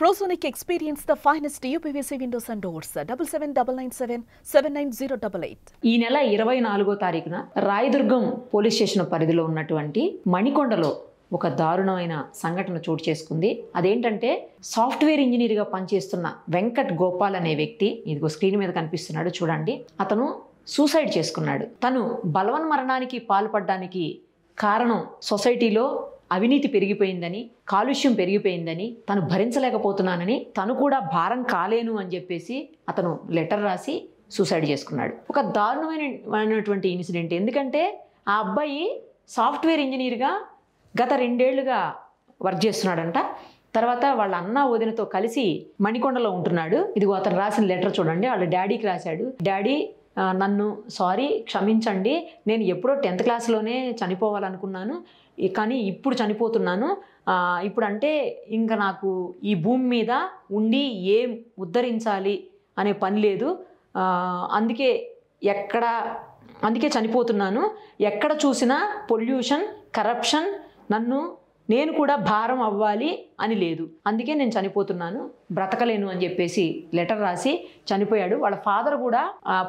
Prosonic experience the finest UPVC windows and doors. 7799779088. ఈ నెల 24వ తారీఖున రాయదుర్గం పోలీస్ స్టేషన్ పరిధిలో ఉన్నటువంటి మణికొండలో ఒక దారుణమైన సంఘటన చోటు చేసుకుంది. అదేంటంటే సాఫ్ట్వేర్ ఇంజనీర్గా పనిచేస్తున్న వెంకట్ గోపాల్ అనే వ్యక్తి, ఇదిగో స్క్రీన్ మీద కనిపిస్తున్నాడు చూడండి, అతను సూసైడ్ చేసుకున్నాడు. తను బలవన్మరణానికి పాల్పడడానికి కారణం సొసైటీలో అవినీతి పెరిగిపోయిందని, కాలుష్యం పెరిగిపోయిందని, తను భరించలేకపోతున్నానని, తను కూడా భారం కాలేను అని చెప్పేసి అతను లెటర్ రాసి సూసైడ్ చేసుకున్నాడు. ఒక దారుణమైనటువంటి ఇన్సిడెంట్. ఎందుకంటే ఆ అబ్బాయి సాఫ్ట్వేర్ ఇంజనీర్గా గత 2 ఏళ్లుగా వర్క్ చేస్తున్నాడంట. తర్వాత వాళ్ళ అన్న వదినతో కలిసి మణికొండలో ఉంటున్నాడు. ఇదిగో అతను రాసిన లెటర్ చూడండి. వాళ్ళ డాడీకి రాశాడు. డాడీ, నన్ను క్షమించండి, నేను ఎప్పుడో 10th క్లాస్లోనే చనిపోవాలనుకున్నాను, కానీ ఇప్పుడు చనిపోతున్నాను. ఇప్పుడు అంటే ఇంకా నాకు ఈ భూమి మీద ఉండి ఏం ఉద్ధరించాలి అనే పని లేదు. అందుకే చనిపోతున్నాను. ఎక్కడ చూసినా పొల్యూషన్, కరప్షన్, నేను కూడా భారం అవ్వాలి అని లేదు, అందుకే నేను చనిపోతున్నాను, బ్రతకలేను అని చెప్పేసి లెటర్ రాసి చనిపోయాడు. వాళ్ళ ఫాదర్ కూడా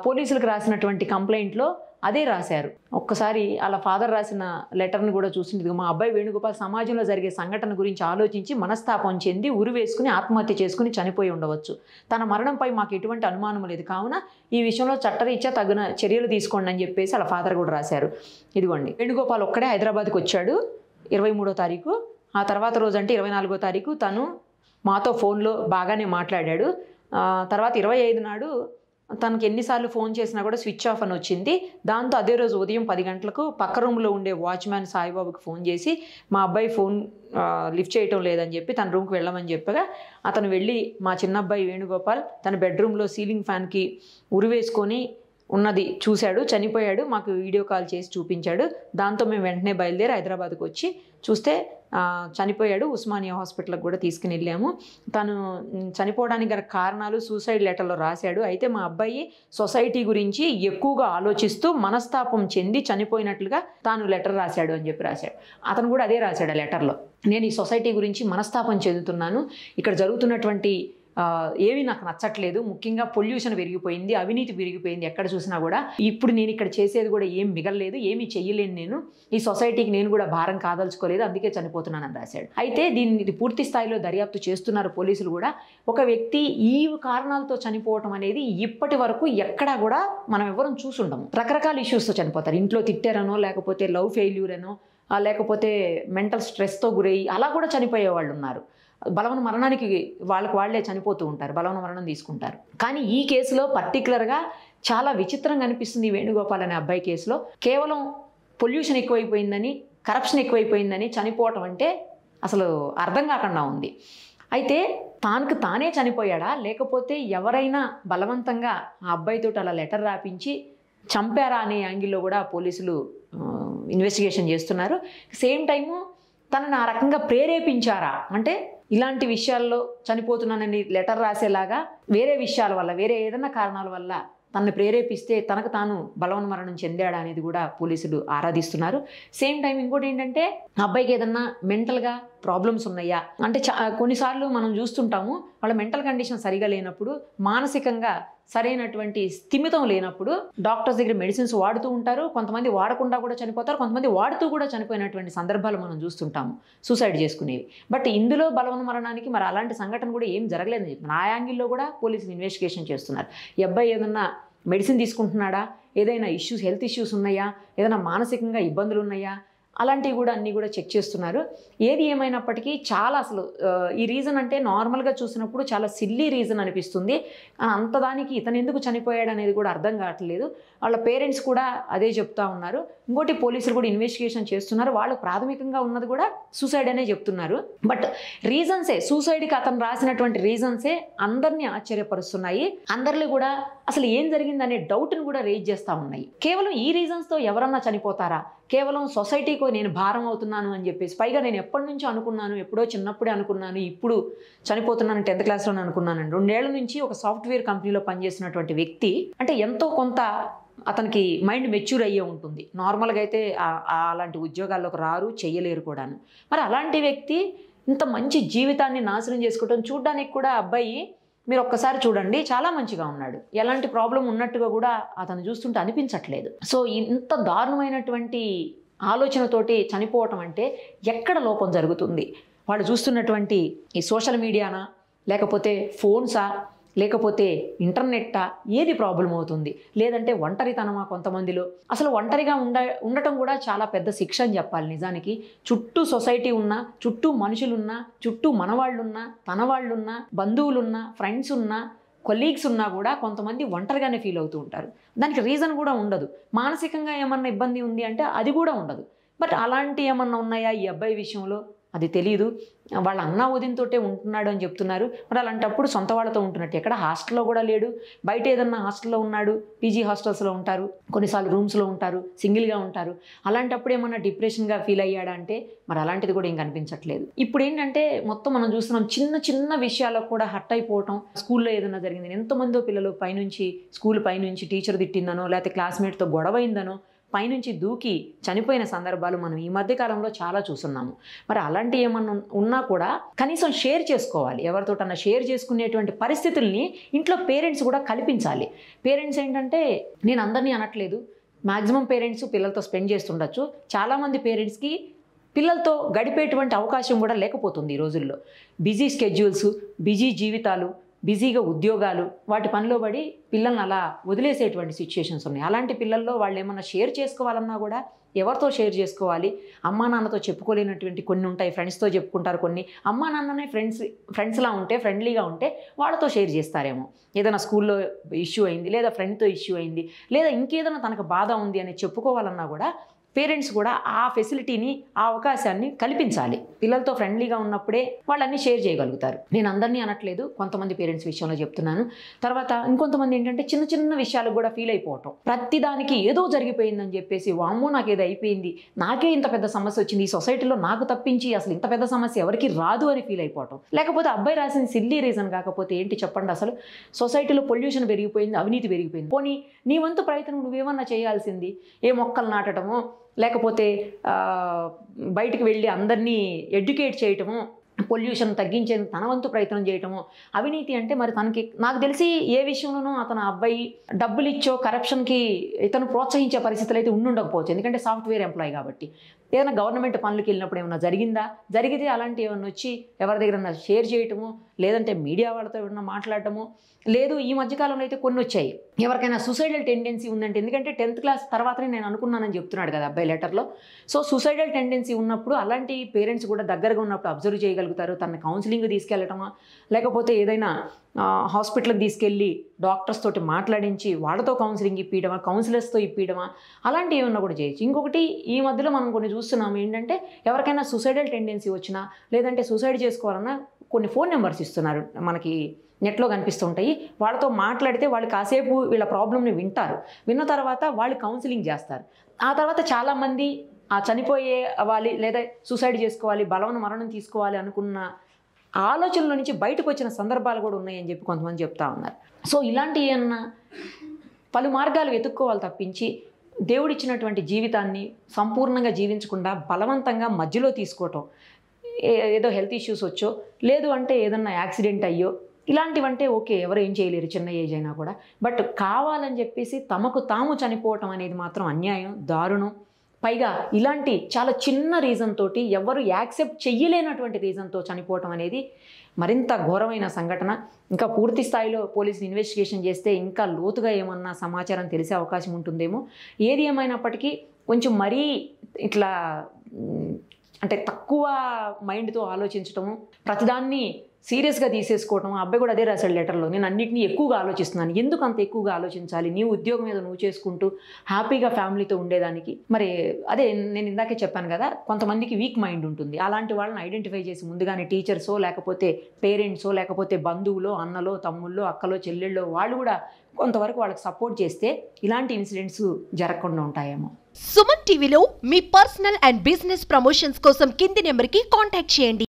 పోలీసులకు రాసినటువంటి కంప్లైంట్లో అదే రాశారు. ఒక్కసారి వాళ్ళ ఫాదర్ రాసిన లెటర్ని కూడా చూసింది. మా అబ్బాయి వేణుగోపాల్ సమాజంలో జరిగే సంఘటన గురించి ఆలోచించి మనస్తాపం చెంది ఉరి వేసుకుని ఆత్మహత్య చేసుకుని చనిపోయి ఉండవచ్చు. తన మరణంపై మాకు ఎటువంటి అనుమానం లేదు, కావున ఈ విషయంలో చట్టరీత్యా తగిన చర్యలు తీసుకోండి అని చెప్పేసి వాళ్ళ ఫాదర్ కూడా రాశారు. ఇదిగోండి, వేణుగోపాల్ ఒక్కడే హైదరాబాద్కి వచ్చాడు 23వ తారీఖు. ఆ తర్వాత రోజు అంటే 24వ తారీఖు తను మాతో ఫోన్లో బాగానే మాట్లాడాడు. తర్వాత 25 నాడు తనకి ఎన్నిసార్లు ఫోన్ చేసినా కూడా స్విచ్ ఆఫ్ అని వచ్చింది. దాంతో అదే రోజు ఉదయం 10 గంటలకు పక్క రూమ్లో ఉండే వాచ్మ్యాన్ సాయిబాబుకి ఫోన్ చేసి మా అబ్బాయి ఫోన్ లిఫ్ట్ చేయటం లేదని చెప్పి తన రూమ్కి వెళ్ళమని చెప్పగా అతను వెళ్ళి మా చిన్నబ్బాయి వేణుగోపాల్ తన బెడ్రూమ్లో సీలింగ్ ఫ్యాన్కి ఉరి వేసుకొని ఉన్నది చూశాడు, చనిపోయాడు. మాకు వీడియో కాల్ చేసి చూపించాడు. దాంతో మేము వెంటనే బయలుదేరి హైదరాబాద్కి వచ్చి చూస్తే చనిపోయాడు. ఉస్మానియా హాస్పిటల్కి కూడా తీసుకుని వెళ్ళాము. తను చనిపోవడానికి గల కారణాలు సూసైడ్ లెటర్లో రాశాడు. అయితే మా అబ్బాయి సొసైటీ గురించి ఎక్కువగా ఆలోచిస్తూ మనస్తాపం చెంది చనిపోయినట్లుగా తాను లెటర్ రాశాడు అని చెప్పి రాశాడు. అతను కూడా అదే రాశాడు ఆ లెటర్లో. నేను ఈ సొసైటీ గురించి మనస్తాపం చెందుతున్నాను, ఇక్కడ జరుగుతున్నటువంటి ఏవి నాకు నచ్చట్లేదు, ముఖ్యంగా పొల్యూషన్ పెరిగిపోయింది, అవినీతి పెరిగిపోయింది ఎక్కడ చూసినా కూడా. ఇప్పుడు నేను ఇక్కడ చేసేది కూడా ఏం మిగలలేదు, ఏమీ చెయ్యలేను, నేను ఈ సొసైటీకి నేను కూడా భారం కాదలుచుకోలేదు, అందుకే చనిపోతున్నానని రాశాడు. అయితే దీన్ని పూర్తి స్థాయిలో దర్యాప్తు చేస్తున్నారు పోలీసులు కూడా. ఒక వ్యక్తి ఈ కారణాలతో చనిపోవటం అనేది ఇప్పటి వరకు ఎక్కడా కూడా మనం ఎవరం చూసుండము. రకరకాల ఇష్యూస్తో చనిపోతారు. ఇంట్లో తిట్టారనో, లేకపోతే లవ్ ఫెయిల్యూర్ అనో, లేకపోతే మెంటల్ స్ట్రెస్తో గురయ్యి అలా కూడా చనిపోయే వాళ్ళు ఉన్నారు. బలవన మరణానికి వాళ్ళే చనిపోతూ ఉంటారు, బలవన మరణం తీసుకుంటారు. కానీ ఈ కేసులో పర్టికులర్గా చాలా విచిత్రంగా అనిపిస్తుంది. వేణుగోపాల్ అనే అబ్బాయి కేసులో కేవలం పొల్యూషన్ ఎక్కువైపోయిందని, కరప్షన్ ఎక్కువైపోయిందని చనిపోవటం అంటే అసలు అర్థం కాకుండా ఉంది. అయితే తానే చనిపోయాడా, లేకపోతే ఎవరైనా బలవంతంగా ఆ అబ్బాయితో అలా లెటర్ రాపించి చంపారా అనే యాంగిల్లో కూడా పోలీసులు ఇన్వెస్టిగేషన్ చేస్తున్నారు. సేమ్ టైము తనని ఆ రకంగా ప్రేరేపించారా, అంటే ఇలాంటి విషయాల్లో చనిపోతున్నానని లెటర్ రాసేలాగా వేరే విషయాల వల్ల, వేరే ఏదైనా కారణాల వల్ల తనని ప్రేరేపిస్తే తనకు తాను బలవన్మరణం చెందాడా అనేది కూడా పోలీసులు ఆరాధిస్తున్నారు. సేమ్ టైం ఇంకోటి ఏంటంటే అబ్బాయికి ఏదన్నా మెంటల్గా ప్రాబ్లమ్స్ ఉన్నాయా అంటే కొన్నిసార్లు మనం చూస్తుంటాము, వాళ్ళ మెంటల్ కండిషన్ సరిగా లేనప్పుడు, మానసికంగా సరైనటువంటి స్థిమితం లేనప్పుడు డాక్టర్స్ దగ్గర మెడిసిన్స్ వాడుతూ ఉంటారు. కొంతమంది వాడకుండా కూడా చనిపోతారు, కొంతమంది వాడుతూ కూడా చనిపోయినటువంటి సందర్భాలు మనం చూస్తుంటాము, సూసైడ్ చేసుకునేవి. బట్ ఇందులో బలవన్మరణానికి మరి అలాంటి సంఘటన కూడా ఏం జరగలేదని చెప్పి ఆ యాంగిల్లో కూడా పోలీసులు ఇన్వెస్టిగేషన్ చేస్తున్నారు. ఈ అబ్బాయి ఏదన్నా మెడిసిన్ తీసుకుంటున్నాడా, ఏదైనా ఇష్యూస్, హెల్త్ ఇష్యూస్ ఉన్నాయా, ఏదైనా మానసికంగా ఇబ్బందులు ఉన్నాయా, అలాంటివి కూడా అన్నీ కూడా చెక్ చేస్తున్నారు. ఏది ఏమైనప్పటికీ చాలా అసలు ఈ రీజన్ అంటే నార్మల్గా చూసినప్పుడు చాలా సిల్లీ రీజన్ అనిపిస్తుంది. అంతదానికి ఇతను ఎందుకు చనిపోయాడు అనేది కూడా అర్థం కావట్లేదు. వాళ్ళ పేరెంట్స్ కూడా అదే చెప్తా ఉన్నారు. ఇంకోటి పోలీసులు కూడా ఇన్వెస్టిగేషన్ చేస్తున్నారు. వాళ్ళు ప్రాథమికంగా ఉన్నది కూడా సూసైడ్ అనే చెప్తున్నారు. బట్ రీజన్సే, సూసైడ్కి అతను రాసినటువంటి రీజన్సే అందరినీ ఆశ్చర్యపరుస్తున్నాయి. అందరిలో కూడా అసలు ఏం జరిగిందనే డౌట్ని కూడా రేజ్ చేస్తూ ఉన్నాయి. కేవలం ఈ రీజన్స్తో ఎవరన్నా చనిపోతారా, కేవలం సొసైటీకి నేను భారం అవుతున్నాను అని చెప్పేసి, పైగా నేను ఎప్పటి నుంచో అనుకున్నాను, ఎప్పుడో చిన్నప్పుడే అనుకున్నాను, ఇప్పుడు చనిపోతున్నాను 10th క్లాస్లోనే అనుకున్నాను. 2 ఏళ్ల నుంచి ఒక సాఫ్ట్వేర్ కంపెనీలో పనిచేసినటువంటి వ్యక్తి అంటే ఎంతో కొంత అతనికి మైండ్ మెచ్యూర్ అయ్యే ఉంటుంది. నార్మల్గా అయితే అలాంటి ఉద్యోగాల్లోకి రారు, చెయ్యలేరు కూడాను. మరి అలాంటి వ్యక్తి ఇంత మంచి జీవితాన్ని నాశనం చేసుకోవటం చూడడానికి కూడా అబ్బాయి మీరు ఒక్కసారి చూడండి చాలా మంచిగా ఉన్నాడు, ఎలాంటి ప్రాబ్లం ఉన్నట్టుగా కూడా అతను చూస్తుంటే అనిపించట్లేదు. సో ఇంత దారుణమైనటువంటి ఆలోచనతోటి చనిపోవటం అంటే ఎక్కడ లోపం జరుగుతుంది? వాళ్ళు చూస్తున్నటువంటి ఈ సోషల్ మీడియానా, లేకపోతే ఫోన్సా, లేకపోతే ఇంటర్నెట్టా, ఏది ప్రాబ్లం అవుతుంది? లేదంటే ఒంటరితనమా కొంతమందిలో? అసలు ఒంటరిగా ఉండటం కూడా చాలా పెద్ద శిక్ష అని చెప్పాలి నిజానికి. చుట్టూ సొసైటీ ఉన్నా, చుట్టూ మనుషులున్నా, చుట్టూ మనవాళ్ళున్నా, తనవాళ్ళున్నా, బంధువులున్నా, ఫ్రెండ్స్ ఉన్నా, కొలీగ్స్ ఉన్నా కూడా కొంతమంది ఒంటరిగానే ఫీల్ అవుతూ ఉంటారు. దానికి రీజన్ కూడా ఉండదు. మానసికంగా ఏమన్నా ఇబ్బంది ఉంది అంటే అది కూడా ఉండదు. బట్ అలాంటి ఏమన్నా ఉన్నాయా ఈ అబ్బాయి విషయంలో? అది తెలియదు. వాళ్ళ అన్న వదినతోటే ఉంటున్నాడు అని చెప్తున్నారు. మరి అలాంటప్పుడు సొంత వాళ్ళతో ఉంటున్నట్టు ఎక్కడ? హాస్టల్లో కూడా లేడు. బయట ఏదన్నా హాస్టల్లో ఉన్నాడు, పీజీ హాస్టల్స్లో ఉంటారు, కొన్నిసార్లు రూమ్స్లో ఉంటారు, సింగిల్గా ఉంటారు. అలాంటప్పుడు ఏమన్నా డిప్రెషన్గా ఫీల్ అయ్యాడా అంటే మరి అలాంటిది కూడా ఏం కనిపించట్లేదు. ఇప్పుడు ఏంటంటే మొత్తం మనం చూస్తున్నాం చిన్న చిన్న విషయాలకు కూడా హర్ట్ అయిపోవటం. స్కూల్లో ఏదైనా జరిగింది, ఎంతమందో పిల్లలు పైనుంచి స్కూల్ పైనుంచి టీచర్ తిట్టిందనో, లేకపోతే క్లాస్మేట్తో గొడవైందనో పైనుంచి దూకి చనిపోయిన సందర్భాలు మనం ఈ మధ్య కాలంలో చాలా చూస్తున్నాము. మరి అలాంటి ఏమన్నా ఉన్నా కూడా కనీసం షేర్ చేసుకోవాలి. ఎవరితోటన్నా షేర్ చేసుకునేటువంటి పరిస్థితుల్ని ఇంట్లో పేరెంట్స్ కూడా కల్పించాలి. పేరెంట్స్ ఏంటంటే, నేను అందరినీ అనట్లేదు, మ్యాక్సిమం పేరెంట్స్ పిల్లలతో స్పెండ్ చేస్తుండొచ్చు. చాలామంది పేరెంట్స్కి పిల్లలతో గడిపేటువంటి అవకాశం కూడా లేకపోతుంది ఈ రోజుల్లో. బిజీ స్కెడ్యూల్స్, బిజీ జీవితాలు, బిజీగా ఉద్యోగాలు, వాటి పనిలో పడి పిల్లల్ని అలా వదిలేసేటువంటి సిచ్యుయేషన్స్ ఉన్నాయి. అలాంటి పిల్లల్లో వాళ్ళు ఏమన్నా షేర్ చేసుకోవాలన్నా కూడా ఎవరితో షేర్ చేసుకోవాలి? అమ్మా నాన్నతో చెప్పుకోలేనటువంటి కొన్ని ఉంటాయి, ఫ్రెండ్స్తో చెప్పుకుంటారు. కొన్ని అమ్మా నాన్ననే ఫ్రెండ్స్లా ఉంటే, ఫ్రెండ్లీగా ఉంటే వాళ్ళతో షేర్ చేస్తారేమో. ఏదైనా స్కూల్లో ఇష్యూ అయింది, లేదా ఫ్రెండ్తో ఇష్యూ అయింది, లేదా ఇంకేదైనా తనకు బాధ ఉంది అని చెప్పుకోవాలన్నా కూడా పేరెంట్స్ కూడా ఆ ఫెసిలిటీని, ఆ అవకాశాన్ని కల్పించాలి. పిల్లలతో ఫ్రెండ్లీగా ఉన్నప్పుడే వాళ్ళన్నీ షేర్ చేయగలుగుతారు. నేను అందరినీ అనట్లేదు, కొంతమంది పేరెంట్స్ విషయంలో చెప్తున్నాను. తర్వాత ఇంకొంతమంది ఏంటంటే చిన్న చిన్న విషయాలకు కూడా ఫీల్ అయిపోవటం. ప్రతిదానికి ఏదో జరిగిపోయిందని చెప్పేసి, వామ్మో నాకు ఏదో అయిపోయింది, నాకే ఇంత పెద్ద సమస్య వచ్చింది, ఈ సొసైటీలో నాకు తప్పించి అసలు ఇంత పెద్ద సమస్య ఎవరికి రాదు అని ఫీల్ అయిపోవటం. లేకపోతే అబ్బాయి రాసిన సిల్లీ రీజన్ కాకపోతే ఏంటి చెప్పండి? అసలు సొసైటీలో పొల్యూషన్ పెరిగిపోయింది, అవినీతి పెరిగిపోయింది. పోనీ నీ వంతు ప్రయత్నం నువ్వేమన్నా చేయాల్సింది. ఏ మొక్కలు నాటడమో, లేకపోతే బయటికి వెళ్ళి అందరినీ ఎడ్యుకేట్ చేయటము, పొల్యూషన్ తగ్గించేందుకు తన వంతు ప్రయత్నం చేయటము. అవినీతి అంటే మరి తనకి, నాకు తెలిసి ఏ విషయంలోనూ అతను అబ్బాయి డబ్బులు ఇచ్చో కరప్షన్కి ఇతను ప్రోత్సహించే పరిస్థితులు అయితే ఉండకపోవచ్చు. ఎందుకంటే సాఫ్ట్వేర్ ఎంప్లాయీ కాబట్టి. ఏదైనా గవర్నమెంట్ పనులకు వెళ్ళినప్పుడు ఏమైనా జరిగిందా? జరిగితే అలాంటి ఏమన్నా వచ్చి ఎవరి దగ్గర షేర్ చేయటము, లేదంటే మీడియా వాళ్ళతో ఏమన్నా మాట్లాడటము. లేదు, ఈ మధ్యకాలంలో అయితే కొన్ని వచ్చాయి, ఎవరికైనా సూసైడల్ టెండెన్సీ ఉందంటే. ఎందుకంటే 10th క్లాస్ తర్వాతనే నేను అనుకున్నానని చెప్తున్నాడు కదా అబ్బాయి లెటర్లో. సో సూసైడల్ టెండెన్సీ ఉన్నప్పుడు అలాంటి పేరెంట్స్ కూడా దగ్గరగా ఉన్నప్పుడు అబ్జర్వ్ చేయగలుగుతారు. తన కౌన్సిలింగ్ తీసుకెళ్ళటమా, లేకపోతే ఏదైనా హాస్పిటల్కి తీసుకెళ్ళి డాక్టర్స్ తోటి మాట్లాడించి వాళ్ళతో కౌన్సిలింగ్ ఇప్పించడమా, కౌన్సిలర్స్తో ఇప్పించడమా, అలాంటివి ఏమన్నా కూడా చేయొచ్చు. ఇంకొకటి ఈ మధ్యలో మనం కొన్ని చూస్తున్నాము ఏంటంటే, ఎవరికైనా సూసైడల్ టెండెన్సీ వచ్చినా, లేదంటే సూసైడ్ చేసుకోవాలన్నా కొన్ని ఫోన్ నెంబర్స్ ఇస్తున్నారు, మనకి నెట్లో కనిపిస్తుంటాయి. వాళ్ళతో మాట్లాడితే వాళ్ళు కాసేపు వీళ్ళ ప్రాబ్లమ్ని వింటారు. విన్న తర్వాత వాళ్ళు కౌన్సిలింగ్ చేస్తారు. ఆ తర్వాత చాలామంది ఆ చనిపోయే అవ్వాలి, లేదా సూసైడ్ చేసుకోవాలి, బలవన మరణం తీసుకోవాలి అనుకున్న ఆలోచనల నుంచి బయటకు వచ్చిన సందర్భాలు కూడా ఉన్నాయని చెప్పి కొంతమంది చెప్తా ఉన్నారు. సో ఇలాంటి ఏమన్నా పలు మార్గాలు వెతుక్కోవాలి తప్పించి, దేవుడిచ్చినటువంటి జీవితాన్ని సంపూర్ణంగా జీవించకుండా బలవంతంగా మధ్యలో తీసుకోవటం, ఏదో హెల్త్ ఇష్యూస్ వచ్చో, లేదు అంటే ఏదన్నా యాక్సిడెంట్ అయ్యో, ఇలాంటివంటే ఓకే, ఎవరు ఏం చేయలేరు చిన్న ఏజ్ అయినా కూడా. బట్ కావాలని చెప్పేసి తమకు తాము చనిపోవటం అనేది మాత్రం అన్యాయం, దారుణం. పైగా ఇలాంటి చాలా చిన్న రీజన్ తోటి, ఎవరు యాక్సెప్ట్ చెయ్యలేనటువంటి రీజన్తో చనిపోవటం అనేది మరింత ఘోరమైన సంఘటన. ఇంకా పూర్తి స్థాయిలో పోలీసులు ఇన్వెస్టిగేషన్ చేస్తే ఇంకా లోతుగా ఏమన్నా సమాచారం తెలిసే అవకాశం ఉంటుందేమో. ఏది ఏమైనప్పటికీ కొంచెం మరీ ఇట్లా అంటే తక్కువ మైండ్తో ఆలోచించటము, ప్రతిదాన్ని సీరియస్గా తీసేసుకోవటం. అబ్బాయి కూడా అదే రాశాడు లెటర్లో, నేను అన్నింటినీ ఎక్కువగా ఆలోచిస్తున్నాను. ఎందుకు అంత ఎక్కువగా ఆలోచించాలి? నీ ఉద్యోగం మీద నువ్వు చేసుకుంటూ హ్యాపీగా ఫ్యామిలీతో ఉండేదానికి. మరి అదే నేను ఇందాకే చెప్పాను కదా, కొంతమందికి వీక్ మైండ్ ఉంటుంది. అలాంటి వాళ్ళని ఐడెంటిఫై చేసి ముందుగానే టీచర్సో, లేకపోతే పేరెంట్సో, లేకపోతే బంధువులో, అన్నలో, తమ్ముళ్ళో, అక్కలో, చెల్లెళ్ళో వాళ్ళు కూడా కొంతవరకు వాళ్ళకి సపోర్ట్ చేస్తే ఇలాంటి ఇన్సిడెంట్స్ జరగకుండా ఉంటాయేమో. సుమన్ టీవీలో మీ పర్సనల్ అండ్ బిజినెస్ ప్రమోషన్స్ కోసం కింది నెంబర్కి కాంటాక్ట్ చేయండి.